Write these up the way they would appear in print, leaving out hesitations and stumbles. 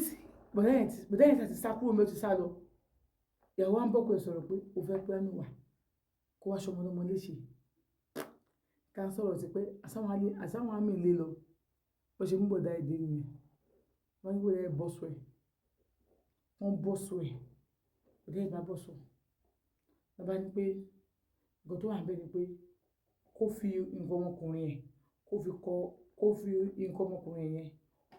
tí bọ̀dá yẹn ti sá kúrò mi ó ti sá lọ ìyàwó wa ń bọ́kọ ẹ̀ sọ̀rọ̀ pé o fẹ́ pẹ́ mi wà kó wá ṣọmọ lọ́mọ léṣe ká sọ̀rọ̀ sí pé àsáwọn àmì ilé lọ bó ṣe mú bọ̀dá èdè nìyẹn wọ́n ní bọ̀dá ẹ̀ bọ́sù ẹ̀ wọ́n bọ́sù ẹ̀ bọ̀dá ẹ̀ bá bọ́sù bàbá ní pé nǹkan tó wà níbẹ̀ ni pé kó fi nǹkan ọmọkùnrin ẹ̀ kó fi nǹkan ọmọkùnrin yẹn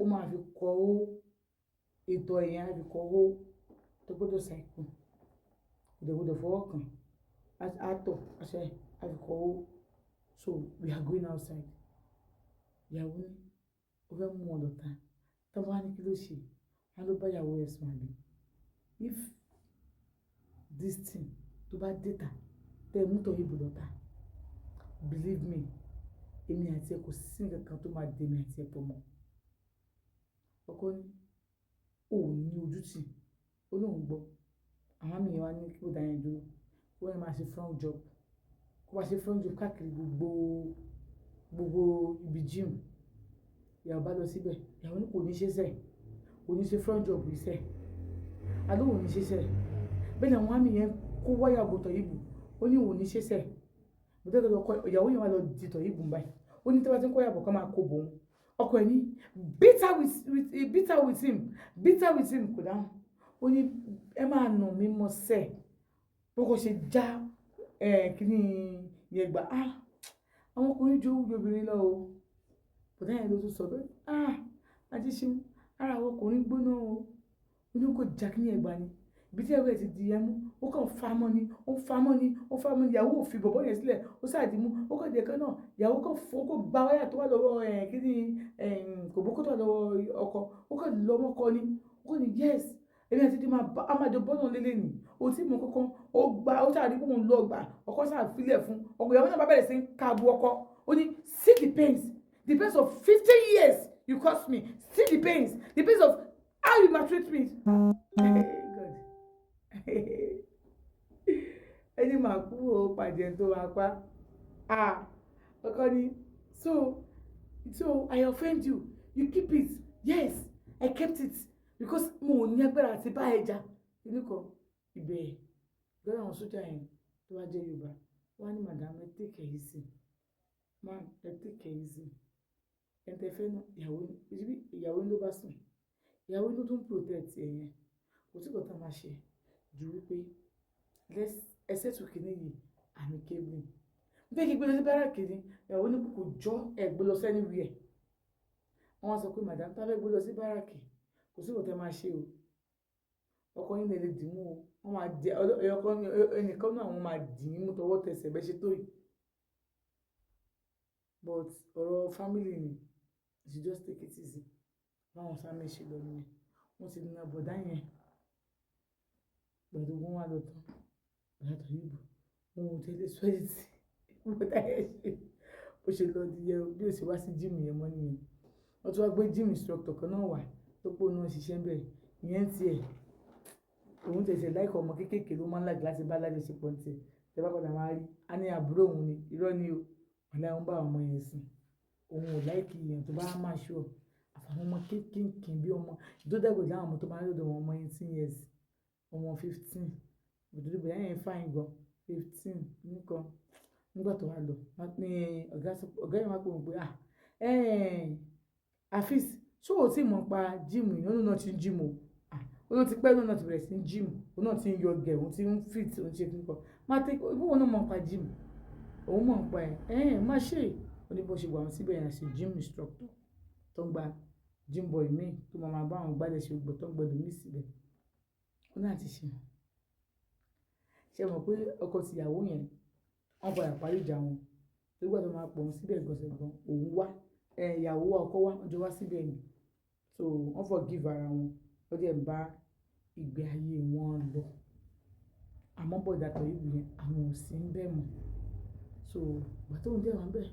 ó máa fi kọ́ ó ètò ẹ̀yìn á fi kọ́ ó tó gbọ́dọ̀ ṣàìkú gbọ́dọ̀ fọwọ́ kàn àtọ̀ àṣẹ á fi kọ́ ó so we are going outside ìyàwó ní ó fẹ́ mú wọn lọ́ta tó bá ní kí ló ṣe á ló bá ìyàwó ẹ̀ sùn àbí if this thing tó bá data tẹ́ ẹ mú tọ́ ìbò lọ́ta believe me èmi àti ẹ kò sí nǹkan kan tó máa dèmi àti ẹ pọ̀ mọ́ ọkọ ní òun ní ojútì ó lóun gbọ́ àwọn àmì yẹn wá ní kí ó dá yẹn dúró kó yẹn máa ṣe front job kó máa ṣe front job káàkiri gbogbo ibi gym ìyàwó bá lọ síbẹ̀ ìyàwó ní kò ní ṣe sẹ́ẹ̀ kò ní ṣe front job yìí sẹ́ẹ̀ alóhùn ní ṣe sẹ́ẹ̀ bẹ́ẹ̀ ni àwọn àmì yẹn kó wáyà bòtọ̀ yìí bù ó ní òun ní ṣe sẹ́ẹ̀ ìyàwó yẹn wá lọ dìtọ̀ yìí bù ń báyìí ó ní tí wọ́n ti ń kó yàbọ̀ kọ́ máa kó bòun ọkọ ẹ̀ ní beat her with him kò dáhùn ó ní ẹ máa nà mí mọ́ sẹ́ẹ̀ bó kò ṣe já kíní yẹn gbà àwọn ọkùnrin jó obìnrin lọ o bọ̀dá yẹn ló tún sọ bẹ́ẹ̀ àti ṣe ara àwọn ọkùnrin gbóná o ó ní kò já kíní yẹn gbà ni ibi tí ẹ̀rọ ẹ̀ ti di ẹmú ó kàn fa mọ́ ni ìyàwó òfin bọ̀bọ̀ yẹn sílẹ̀ ó sáàdì mú ó kàn jẹ́ kan náà ìyàwó kan fún kó gba wáyà tó wà lọ́wọ́ kíní kò bó kó tó wà lọ́wọ́ ọkọ ó kàn lọ́mọ kọ ni ó kàn ní yes èmi àti ti máa jọ bọ́nà lélẹ̀ ni ó tí mo kọ́kọ́ ó gba ó sáàdì kó ń lọ gbà ọkọ sáàfilẹ̀ fún ọkọ ìyàwó náà bá bẹ̀rẹ̀ sí ń káàbù ọkọ ó ní see the pains of 15 years you cost me see the pains of how you maltreat me. ẹni máa kú o pàjẹ́ tó máa pa ọkọ ni so I offend you keep it yes I kept it because mo ò ní agbára àti bá ẹja nìkan ibẹ̀ lọ́dọ̀ àwọn sójà yẹn tó wá jẹ́ Yorùbá wọ́n á ní madam ẹ take it easy man ẹ take it easy ẹ tẹ fẹ́ náà ìyàwó ló bá sùn ìyàwó ló tún protect ẹ̀yẹn kò sí kọ́ta máa ṣe ju wípé ẹsẹ̀ tó kìíní yìí àmì kébìlì bẹ́ẹ̀ kí gbé lọ sí báràkì ni ìyàwó ní kò jọ ẹ̀gbẹ́ lọ sẹ́ni wí ẹ̀ wọ́n wá sọ pé madam tá fẹ́ gbé lọ sí báràkì kò sí kọ́ta máa ṣe o ọkọ yín lè dìímú o wọ́n máa jẹ ẹnìkan náà wọ́n máa dìímú tọwọ́ tẹsẹ̀ bẹ́ẹ̀ ṣe tó yìí but ọ̀rọ̀ family ni you just take it easy báwọn sáà ṣe lọ nìyẹn wọ́n ti na bọ̀dá yẹn pẹ̀lú wọn wá lọ tán bàtà yìí bò wọn ò tẹ́lẹ̀ sweat bọ̀dá yẹn ṣe bó ṣe lọ di yẹ bí ó ṣe wá sí jíìmù yẹn mọ́ nìyẹn wọ́n tún wá gbé jíìmù instructor kan náà wà tó pọ̀ náà ṣiṣẹ́ bẹ́ẹ̀ ìyẹn tiẹ̀ òun tẹ̀sẹ̀ láìkọ̀ ọmọ kéékèèké ló máa ń láti láti bá lájọṣepọ̀ ní tiẹ̀ tẹ́ bá padà máa rí a ní àbúrò òun ni irọ́ ni o ọ̀la ń bá ọmọ yẹn sùn òun ò láìkì yẹn tó bá máa ṣọ́ àfàwọn ọmọ kéékèèké bí ọmọ ìdódàgbò láwọn ọmọ tó máa ń lọ́dọ̀ wọn ọmọ 18 years ọmọ 15 òdòdó bẹ̀rẹ̀ yẹn fáìn gan 15 nìkan nígbà tó wà lọ ní ọ̀gá yẹn wá pè wọ́n pé Afeez ṣó o tí mọ̀ pa jíìmù ìnáwó náà ti ń jíìmù o ó ti pẹ́ náà ti bẹ̀rẹ̀ sí ń jíìmù ó náà ti ń yọ gẹ̀ òun ti ń fit òun ṣe kíkọ máa tẹ́ ìbúwọ̀ náà mọ̀ pa jíìmù òun mọ̀ pa má ṣe oníbó ṣe wà wọn síbẹ̀ yẹn àṣẹ gym instructor tó ń gba gym boy míì tó máa bá àwọn gbálẹ̀ ṣe gbọ́ tó ń gbọ́dọ̀ mí síbẹ̀ ó náà ti ṣe mọ̀ pé ọkọ tìyàwó yẹn wọ́n padà parí ìjà wọn nígbà tó máa pọ̀ wọn síbẹ̀ gbọ̀nsẹ̀ gan òun wá ìyàwó ọkọ wá ọjọ́ wá síbẹ̀ ni so wọ́n forgive ara wọn wọ́n dẹ̀ bá ìgbé ayé wọn lọ àmọ́ bọ̀dà tó yìí yẹn àwọn ò sí ń bẹ̀ mọ́ so ìgbà tóun dẹ̀ wọ́n bẹ̀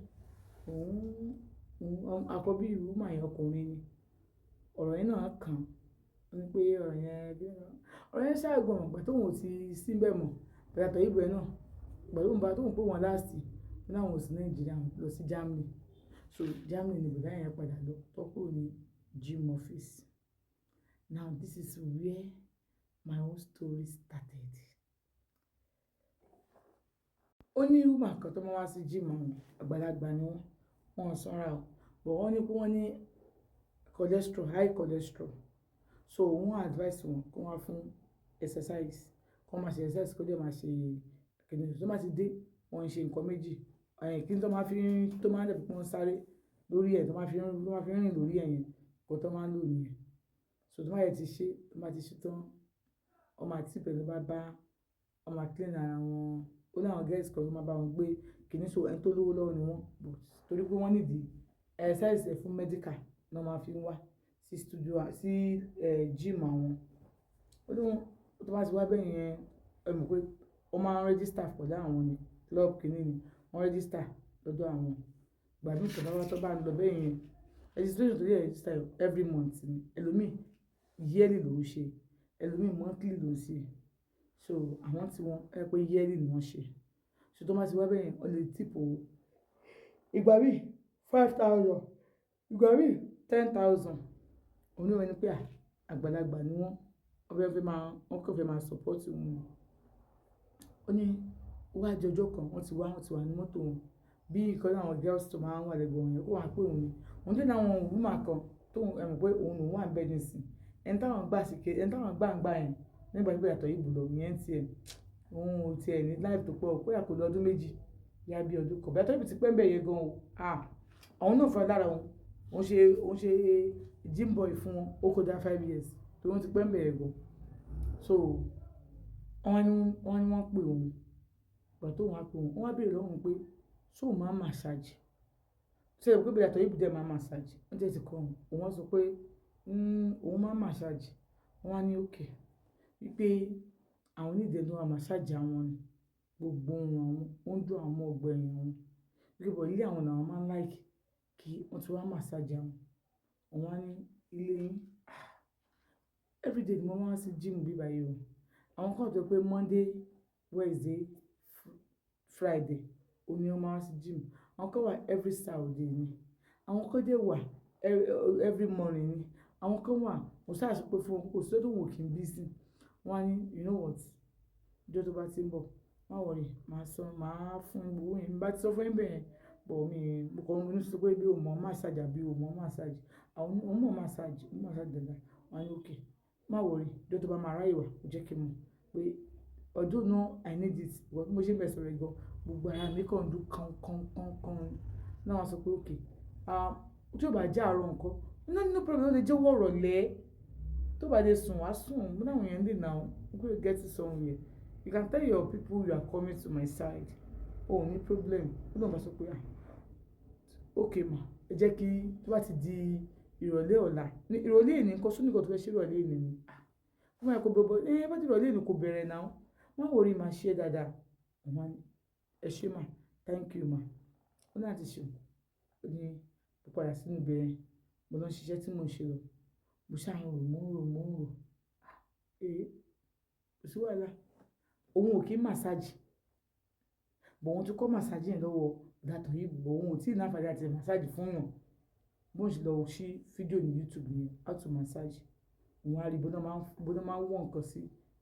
òun àkọ́bí ìwúmọ̀ yẹn ọkùnrin ni ọ̀rọ̀ yẹn náà kàn ní pé ọ̀rọ̀ yẹn ṣàgbọ̀n ìgbà tóun ò ti sí ń bẹ̀ mọ́ bọ̀dà tó yìí náà pẹ̀lú ìgbà tóun pé wọn láàsì wọn láwọn ò sí Nàìjíríà lọ sí Germany so Germany ni bọ̀dà yẹn padà lọ tó kúrò ní gym office Now this is where my own story started. Ó ní woman kan tó máa wá sí gym àwọn àgbàlagbà ni wọ́n sanra o, but wọ́n ní pé wọ́n ní cholesterol, high cholesterol. So wọ́n advice wọn kó wá fún exercise, kó máa ṣe exercise, kó dẹ̀ máa ṣe kìnìún tó máa ti dé wọ́n ń ṣe nǹkan méjì. Kí n tó máa ń dẹ̀ pé wọ́n sáré lórí ẹ̀ tó máa fi ń rìn lórí ẹ̀yìn kó tó máa ń lò nìyẹn. So tó máa yẹ ti ṣe, tó máa ti ṣe tán, wọ́n máa tí pẹ̀lú bá wọ́n máa clean ara wọn. Ó ní àwọn girls kan tó máa bá wọn gbé kìnìún, so ẹni tó lówó lọ́wọ́ ni wọ́n, but torí pé wọ́n nídìí exercise fún medical ni wọ́n máa fi ń wá sí studio sí gym àwọn. Ó ní wọ́n tó bá ti wá bẹ́ẹ̀ yẹn, ẹ mọ̀ pé wọ́n máa ń register pẹ̀lú àwọn ní club kìnìún ni wọ́n register lọ́dọ̀ àwọn. Ìgbà míì tó bá ń lọ bẹ́ẹ̀ yẹn, registration tó yẹ register every month ni, ẹlòmíì yearly ló ń ṣe, ẹlòmíì monthly ló ń ṣe. So àwọn tí wọ́n ẹ pé yearly ni wọ́n ṣe. So tó bá ti wá bẹ́ẹ̀ yẹn, wọ́n lè tip owó. Ìgbà míì 5,000, ìgbà míì 10,000. Òun ní wọ́n ní pé àgbàlagbà ni wọ́n kàn fẹ́ máa support wọn. Ó ní wá di ọjọ́ kan wọ́n ti wà ní mọ́tò wọn, bí ìkan náà àwọn girls tó máa ń wà lẹ́gbẹ̀ẹ́ wọn yẹn, ó wá pé òun ni òun dé láwọn woman kan tó ẹ mọ̀ pé òun lòun wà ń bẹ́ẹ̀ nísìn. Ẹni táwọn gbà ń gbà yẹn nígbà tí Àtọ̀ Yìí bùlọ̀ yẹn tiẹ̀ òun ò tiẹ̀ ní life tó pọ̀ pé àkó lọ ọdún méjì yá bí ọdún kan. Bí Àtọ̀ Yìí ti pẹ́ ń bẹ̀ yẹn gan o. Àwọn náà fúnra lára òun ṣe gym boy fún wọn ó kọjá 5 years tó wọ́n ti pẹ́ ń bẹ̀ yẹn gan. So wọ́n ní wọ́n pè òun, ìgbà tó wọ́n á pè òun, wọ́n á béèrè lọ́wọ́ pé ṣé òun máa massage. Ṣé ẹ rò pé bí Àtọ̀ Yìí dẹ̀ máa massage? Wọ́n jẹ́ ti kọ́ òun wọ́n sọ pé òun máa massage. Wọ́n á ní okay wípé àwọn onídìí ló máa massage àwọn ni gbogbo àwọn ó ń dùn àwọn ọgbà ẹ̀yìn wọn. Wípé bọ̀ ilé àwọn làwọn máa ń like kí wọ́n ti wá massage àwọn. Wọ́n á ní ilé yín everyday ni wọ́n máa ń sí gym bí báyìí o. Àwọn kan tó pé Monday, Wednesday, Friday ó ní wọ́n máa ń sí gym. Àwọn kan wà every Saturday ni. Àwọn kan dé wà every morning ni. Àwọn kan wà mo sáà sọ pé fún wọn kò sí ọdún wò kí n bí sí. Wọ́n á ní you know what, ọjọ́ tó bá ti ń bọ̀ má worry, máa fún gbogbo yẹn. Bá ti sọ fún yín bẹ́ẹ̀ yẹn, bọ̀ mo kàn ní sọ pé bí o mọ̀ massage àbí o mọ̀ massage. Àwọn mọ̀ massage dáadáa. Wọ́n á ní okay má worry, ọjọ́ tó bá máa ráyè wá ó jẹ́ kí n mọ̀ pé ọdún náà I need it. Ìwọ bí mo ṣe ń bẹ̀ sọ̀rọ̀ gan gbogbo ara mi kàn ń dún kan náà. Wọ́n sọ pé okay tí ó bá jẹ́ àárọ̀ nǹkan no problem, ó lè jẹ́ ọwọ́ ìrọ̀lẹ́ tó bá dé sùn wá sùn. Mo náà wọ̀nyẹn dè náà I'm going to get it somewhere. You can tell your people you are coming to my side. Oh, no problem. Ó náà bá sọ pé okay ma, ẹ jẹ́ kí tó bá ti di ìrọ̀lẹ́ ọ̀la ìrọ̀lẹ́ ìní nǹkan sún nìkan tó fẹ́ ṣe ìrọ̀lẹ́ ìní ni. Wọ́n máa kó bọ́bọ́ bá ti ìrọ̀lẹ́ ìní kò bẹ̀rẹ̀ náà wọ́n wò rí máa ṣe dáadáa. Wọ́n ní ẹ ṣé ma, thank you ma. Ó náà ti ṣe ó ní mo padà sínú bẹ̀rẹ̀ mo lọ ṣiṣẹ́ tí mo ṣe lọ. Mo ṣáà ń rò mo ń rò kò sí wàhálà. Òun ò kí massage, bọ̀ òun tún kọ́ massage yẹn lọ́wọ́ Àtọ̀ Yìí, bọ̀ òun ò tí ì náà fàdí àti massage fún yàn. Bó ṣe lọ sí fídíò ní YouTube yẹn how to massage. Òun á rí bó náà máa ń wọ̀ nǹkan sí,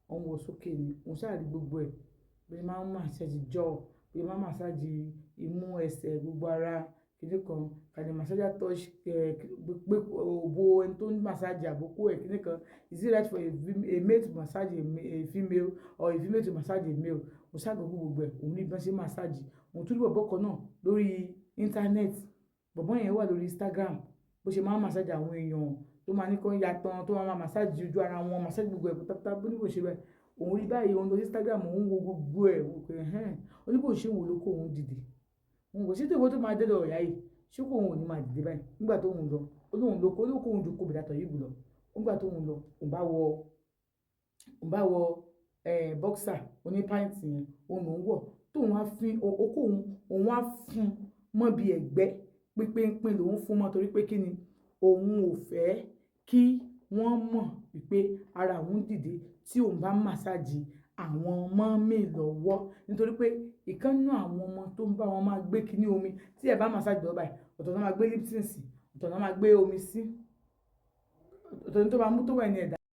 òun wọ̀ sókè ni. Òun ṣáà rí gbogbo ẹ̀ bí wọ́n máa ń massage jaw, bí wọ́n máa ń massage imú, ẹsẹ̀, gbogbo ara kìíní kan. Kàní massage touch pé òbò ẹni tó ń massage àbókù ẹ̀ kìíní kan. Is it right for a male to massage a female or a female to massage a male? Mo ṣáà gbogbo ẹ̀ òun ní bí wọ́n ṣe massage. Òun tún rí bọ̀bọ́ kan náà lórí internet. Bọ̀bọ́ yẹn wà lórí Instagram bó ṣe máa ń massage àwọn èèyàn tó máa ní kó yàtọ̀ tó máa massage ojú ara wọn, massage gbogbo ẹ̀ pátápátá bó ní bó ṣe bẹ́ẹ̀. Òun rí báyìí òun lọ sí Instagram òun wo gbogbo ẹ̀ wò pé ó ní bó ṣe wò ló kó òun dìde. Òun kò sí tó ìwọ tó máa dé lọ ọ̀yá yìí ṣé kó òun ò ní máa dìde báyìí nígbà tó òun lọ. Ó lóun ló kó òun ju kó bí Àtọ̀ Yìí lọ. Nígbà tó òun lọ òun bá wọ boxer oní pant yẹn òun lòún wọ̀ tó òun á fín okó òun á fún mọ́ bí ẹ̀gbẹ́ pínpín lòún fún mọ́ torí pé kí ni òun ò fẹ́ kí wọ́n mọ̀ wípé ara òun dìde tí òun bá massage àwọn ọmọ mi lọ́wọ́. Nítorí pé ìkànnú àwọn ọmọ tó ń bá wọn máa gbé kíní omi tí ẹ bá massage lọ báyìí ọ̀tọ̀ náà máa gbé lipton sí, ọ̀tọ̀ náà máa gbé omi sí, ọ̀tọ̀ ní tó máa mú tó wẹ̀ ní ẹ̀dá.